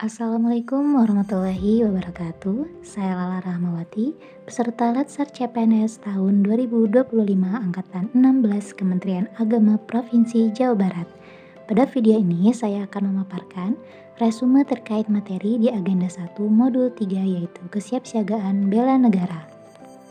Assalamualaikum warahmatullahi wabarakatuh. Saya Lala Rahmawati, peserta Latsar CPNS tahun 2025 angkatan 16 Kementerian Agama Provinsi Jawa Barat. Pada video ini saya akan memaparkan resume terkait materi di agenda 1 modul 3 yaitu kesiapsiagaan bela negara.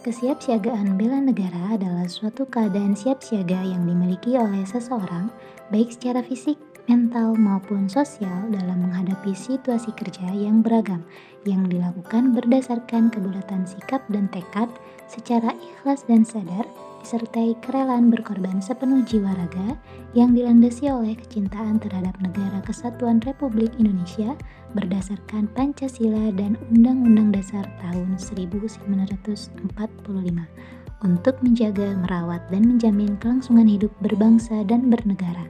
Kesiapsiagaan bela negara adalah suatu keadaan siap siaga yang dimiliki oleh seseorang, baik secara fisik, mental, maupun sosial dalam menghadapi situasi kerja yang beragam, yang dilakukan berdasarkan kebulatan sikap dan tekad secara ikhlas dan sadar, disertai kerelaan berkorban sepenuh jiwa raga yang dilandasi oleh kecintaan terhadap negara kesatuan Republik Indonesia berdasarkan Pancasila dan Undang-Undang Dasar tahun 1945 untuk menjaga, merawat, dan menjamin kelangsungan hidup berbangsa dan bernegara.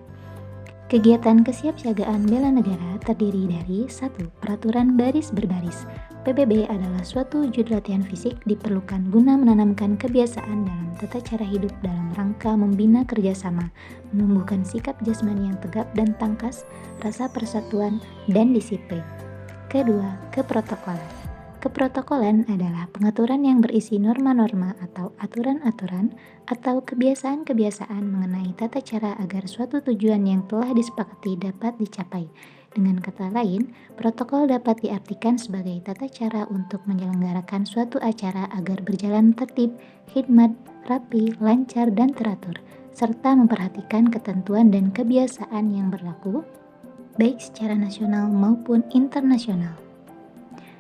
Kegiatan kesiapsiagaan bela negara terdiri dari 1. Peraturan baris berbaris. PBB adalah suatu wujud latihan fisik diperlukan guna menanamkan kebiasaan dalam tata cara hidup dalam rangka membina kerjasama, menumbuhkan sikap jasmani yang tegap dan tangkas, rasa persatuan, dan disiplin. Kedua, keprotokolan. Keprotokolan adalah pengaturan yang berisi norma-norma atau aturan-aturan atau kebiasaan-kebiasaan mengenai tata cara agar suatu tujuan yang telah disepakati dapat dicapai. Dengan kata lain, protokol dapat diartikan sebagai tata cara untuk menyelenggarakan suatu acara agar berjalan tertib, khidmat, rapi, lancar, dan teratur, serta memperhatikan ketentuan dan kebiasaan yang berlaku, baik secara nasional maupun internasional.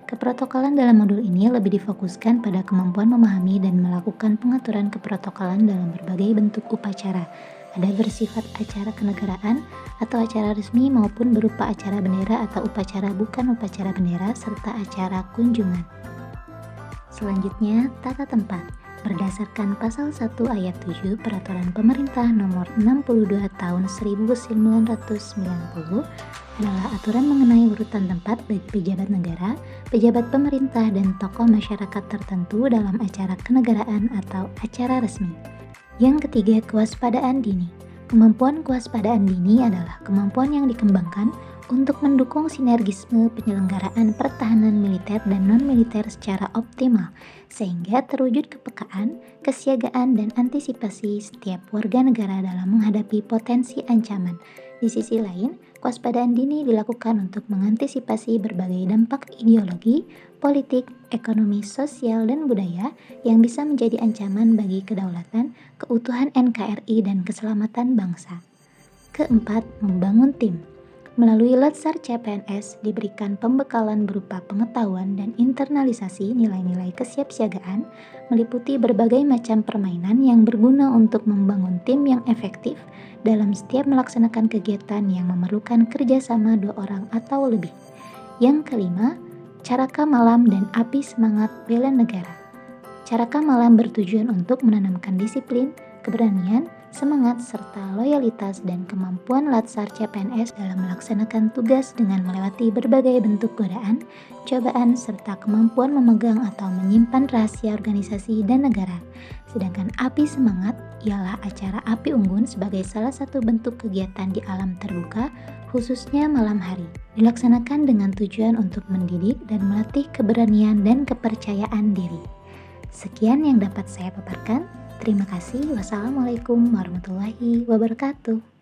Keprotokolan dalam modul ini lebih difokuskan pada kemampuan memahami dan melakukan pengaturan keprotokolan dalam berbagai bentuk upacara. Ada bersifat acara kenegaraan atau acara resmi maupun berupa acara bendera atau upacara bukan upacara bendera serta acara kunjungan. Selanjutnya, tata tempat. Berdasarkan pasal 1 ayat 7 Peraturan Pemerintah Nomor 62 Tahun 1990 adalah aturan mengenai urutan tempat bagi pejabat negara, pejabat pemerintah, dan tokoh masyarakat tertentu dalam acara kenegaraan atau acara resmi. Yang ketiga, kewaspadaan dini. Kemampuan kewaspadaan dini adalah kemampuan yang dikembangkan untuk mendukung sinergisme penyelenggaraan pertahanan militer dan non-militer secara optimal, sehingga terwujud kepekaan, kesiagaan, dan antisipasi setiap warga negara dalam menghadapi potensi ancaman. Di sisi lain, kewaspadaan dini dilakukan untuk mengantisipasi berbagai dampak ideologi, politik, ekonomi, sosial, dan budaya yang bisa menjadi ancaman bagi kedaulatan, keutuhan NKRI, dan keselamatan bangsa. Keempat, membangun tim. Melalui Latsar CPNS diberikan pembekalan berupa pengetahuan dan internalisasi nilai-nilai kesiapsiagaan meliputi berbagai macam permainan yang berguna untuk membangun tim yang efektif dalam setiap melaksanakan kegiatan yang memerlukan kerjasama 2 orang atau lebih. Yang kelima, Caraka Malam dan Api Semangat Bela Negara. Caraka Malam bertujuan untuk menanamkan disiplin, keberanian, semangat, serta loyalitas dan kemampuan Latsar CPNS dalam melaksanakan tugas dengan melewati berbagai bentuk godaan, cobaan, serta kemampuan memegang atau menyimpan rahasia organisasi dan negara. Sedangkan Api Semangat ialah acara api unggun sebagai salah satu bentuk kegiatan di alam terbuka, khususnya malam hari, dilaksanakan dengan tujuan untuk mendidik dan melatih keberanian dan kepercayaan diri. Sekian yang dapat saya paparkan. Terima kasih. Wassalamualaikum warahmatullahi wabarakatuh.